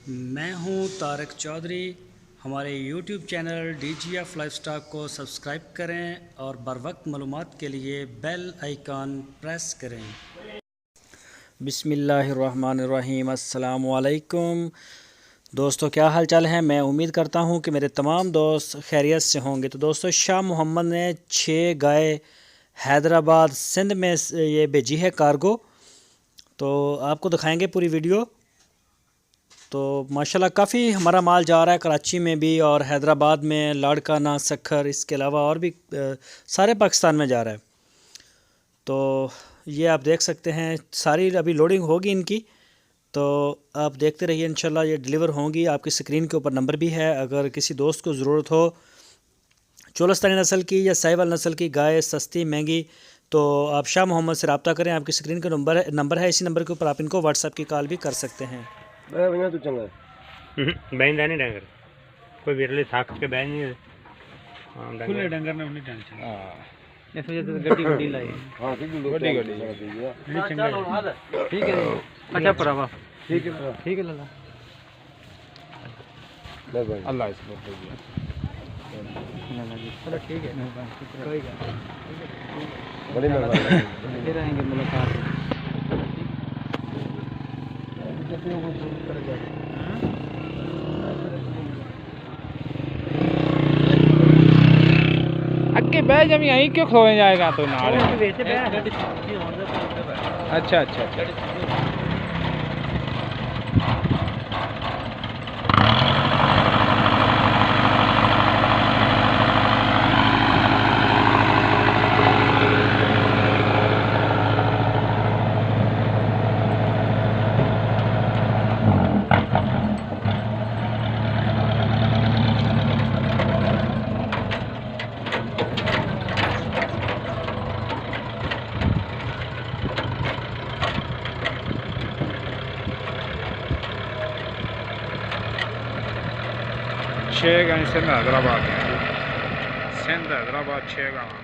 मैं हूं तारक चौधरी। हमारे YouTube चैनल DGF लाइफस्टाइल को सब्सक्राइब करें और बर वक्त मालूमात के लिए बेल आइकन प्रेस करें। बिस्मिल्लाहिर्रहमानिर्रहीम। अस्सलामु अलैकुम दोस्तों, क्या हाल चाल है। मैं उम्मीद करता हूं कि मेरे तमाम दोस्त खैरियत से होंगे। तो दोस्तों, शाह मोहम्मद ने 6 गाय हैदराबाद सिंध में ये भेजी है कार्गो। तो आपको दिखाएंगे पूरी वीडियो। तो माशाल्लाह काफ़ी हमारा माल जा रहा है कराची में भी और हैदराबाद में, लाड़काना, सखर, इसके अलावा और भी सारे पाकिस्तान में जा रहा है। तो ये आप देख सकते हैं, सारी अभी लोडिंग होगी इनकी। तो आप देखते रहिए, इंशाल्लाह ये डिलीवर होंगी। आपकी स्क्रीन के ऊपर नंबर भी है। अगर किसी दोस्त को ज़रूरत हो चोलस्तानी नस्ल की या साहिवाल नस्ल की गाय, सस्ती महंगी, तो आप शाह मोहम्मद से रब्ता करें। आपकी स्क्रीन का नंबर है, इसी नंबर के ऊपर आप इनको व्हाट्सएप की कॉल भी कर सकते हैं। तू चंगा बैन नहीं डंगर कोई विरले साख के बैन नहीं खुले डंगर ने उन्हीं टेंशन। हां इस वजह से गड्डी गड्डी लाई। हां गड्डी नहीं चंगा ठीक है। अच्छा परावा ठीक है लाला ले भाई अल्लाह इसको दे दिया लाला जी। चलो ठीक है, कोई बात बड़ी मेहरबानी। फिर आएंगे मुलाकात। अगे बह जब यहीं क्यों खोए जाएगा तो नाल। अच्छा अच्छा अच्छा शेख सिंध हैदराबाद 6 गाँव।